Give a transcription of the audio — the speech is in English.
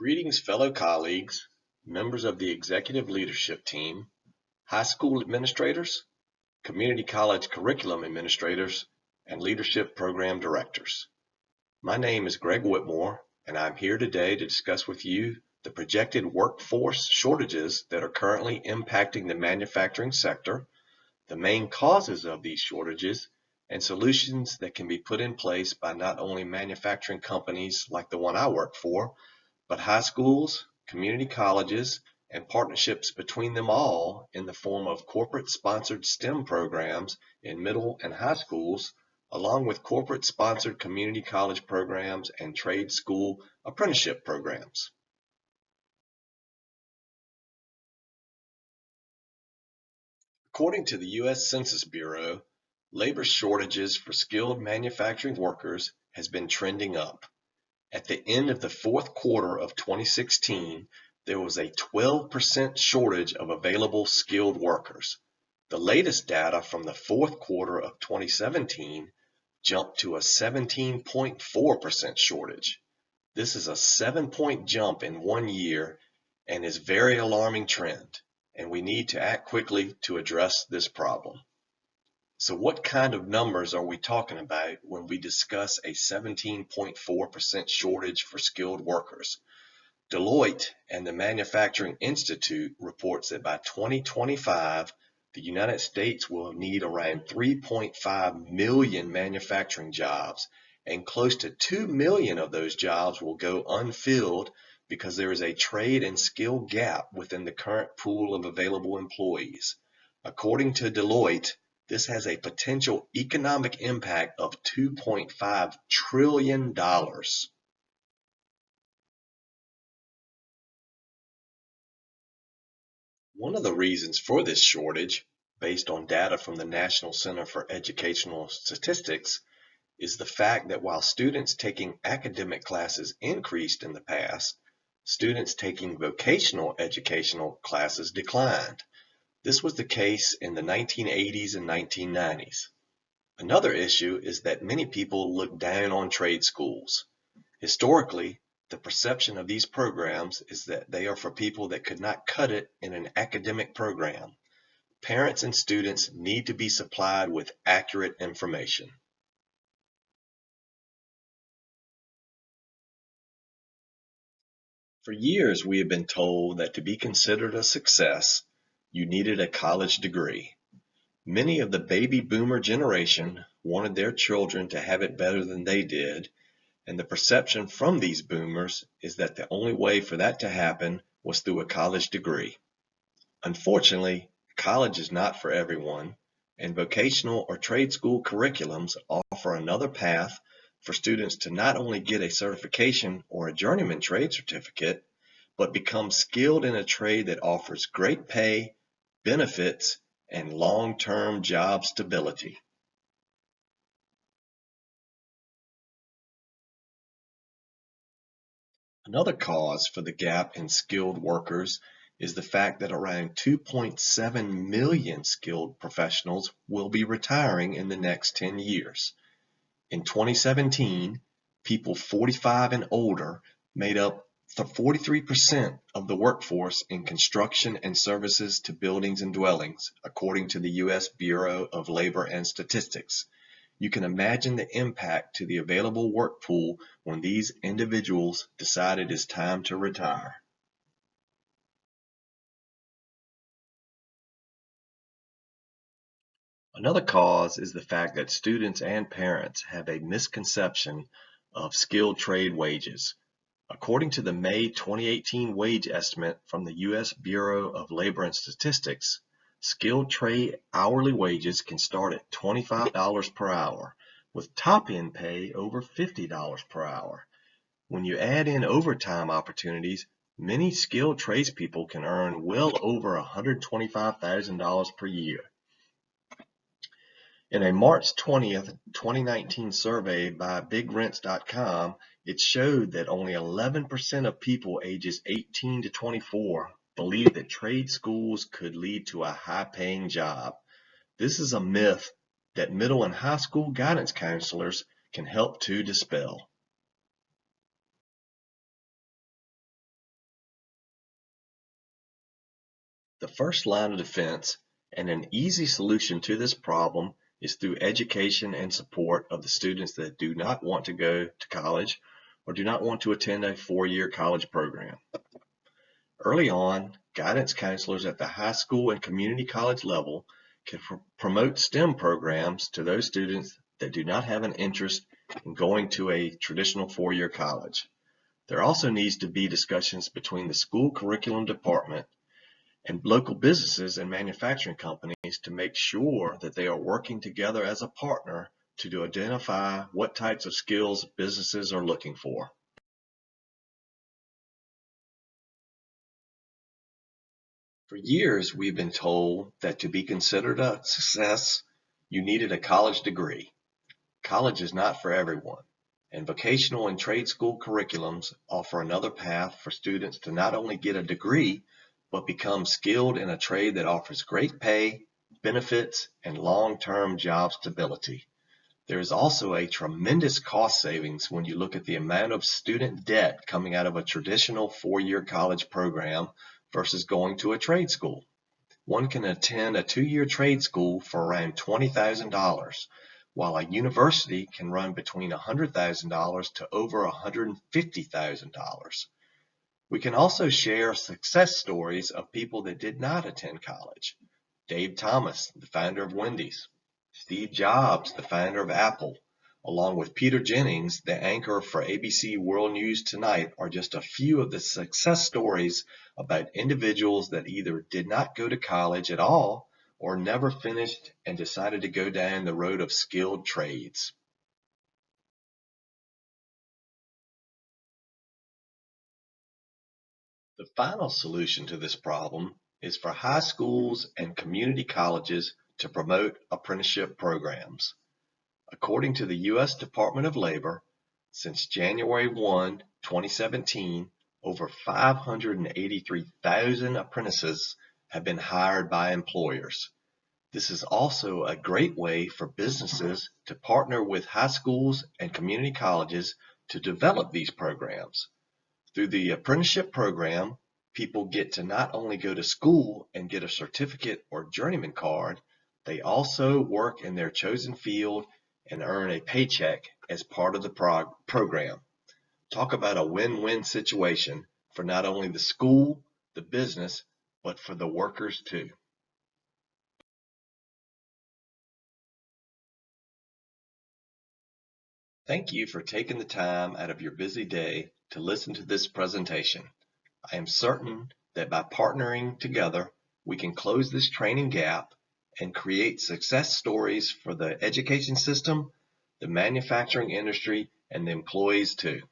Greetings, fellow colleagues, members of the executive leadership team, high school administrators, community college curriculum administrators, and leadership program directors. My name is Greg Whitmore, and I'm here today to discuss with you the projected workforce shortages that are currently impacting the manufacturing sector, the main causes of these shortages, and solutions that can be put in place by not only manufacturing companies like the one I work for, but high schools, community colleges, and partnerships between them all in the form of corporate-sponsored STEM programs in middle and high schools, along with corporate-sponsored community college programs and trade school apprenticeship programs. According to the U.S. Census Bureau, labor shortages for skilled manufacturing workers has been trending up. At the end of the fourth quarter of 2016, there was a 12% shortage of available skilled workers. The latest data from the fourth quarter of 2017 jumped to a 17.4% shortage. This is a 7-point jump in 1 year and is a very alarming trend, and we need to act quickly to address this problem. So what kind of numbers are we talking about when we discuss a 17.4% shortage for skilled workers? Deloitte and the Manufacturing Institute reports that by 2025, the United States will need around 3.5 million manufacturing jobs, and close to 2 million of those jobs will go unfilled because there is a trade and skill gap within the current pool of available employees. According to Deloitte, this has a potential economic impact of $2.5 trillion. One of the reasons for this shortage, based on data from the National Center for Educational Statistics, is the fact that while students taking academic classes increased in the past, students taking vocational educational classes declined. This was the case in the 1980s and 1990s. Another issue is that many people look down on trade schools. Historically, the perception of these programs is that they are for people that could not cut it in an academic program. Parents and students need to be supplied with accurate information. For years, we have been told that to be considered a success, you needed a college degree. Many of the baby boomer generation wanted their children to have it better than they did, and the perception from these boomers is that the only way for that to happen was through a college degree. Unfortunately, college is not for everyone, and vocational or trade school curriculums offer another path for students to not only get a certification or a journeyman trade certificate, but become skilled in a trade that offers great pay, benefits, and long-term job stability. Another cause for the gap in skilled workers is the fact that around 2.7 million skilled professionals will be retiring in the next 10 years. In 2017, people 45 and older made up 43% of the workforce in construction and services to buildings and dwellings, according to the U.S. Bureau of Labor and Statistics. You can imagine the impact to the available work pool when these individuals decide it is time to retire. Another cause is the fact that students and parents have a misconception of skilled trade wages. According to the May 2018 wage estimate from the U.S. Bureau of Labor and Statistics, skilled trade hourly wages can start at $25 per hour, with top-end pay over $50 per hour. When you add in overtime opportunities, many skilled tradespeople can earn well over $125,000 per year. In a March 20th, 2019 survey by BigRents.com, it showed that only 11% of people ages 18 to 24 believe that trade schools could lead to a high-paying job. This is a myth that middle and high school guidance counselors can help to dispel. The first line of defense and an easy solution to this problem is through education and support of the students that do not want to go to college or do not want to attend a four-year college program. Early on, guidance counselors at the high school and community college level can promote STEM programs to those students that do not have an interest in going to a traditional four-year college. There also needs to be discussions between the school curriculum department and local businesses and manufacturing companies to make sure that they are working together as a partner to identify what types of skills businesses are looking for. For years, we've been told that to be considered a success, you needed a college degree. College is not for everyone, and vocational and trade school curriculums offer another path for students to not only get a degree, but become skilled in a trade that offers great pay, benefits, and long-term job stability. There is also a tremendous cost savings when you look at the amount of student debt coming out of a traditional four-year college program versus going to a trade school. One can attend a two-year trade school for around $20,000, while a university can run between $100,000 to over $150,000. We can also share success stories of people that did not attend college. Dave Thomas, the founder of Wendy's, Steve Jobs, the founder of Apple, along with Peter Jennings, the anchor for ABC World News Tonight, are just a few of the success stories about individuals that either did not go to college at all or never finished and decided to go down the road of skilled trades. The final solution to this problem is for high schools and community colleges to promote apprenticeship programs. According to the U.S. Department of Labor, since January 1, 2017, over 583,000 apprentices have been hired by employers. This is also a great way for businesses to partner with high schools and community colleges to develop these programs. Through the apprenticeship program, people get to not only go to school and get a certificate or journeyman card, they also work in their chosen field and earn a paycheck as part of the program. Talk about a win-win situation for not only the school, the business, but for the workers too. Thank you for taking the time out of your busy day to listen to this presentation. I am certain that by partnering together, we can close this training gap and create success stories for the education system, the manufacturing industry, and the employees too.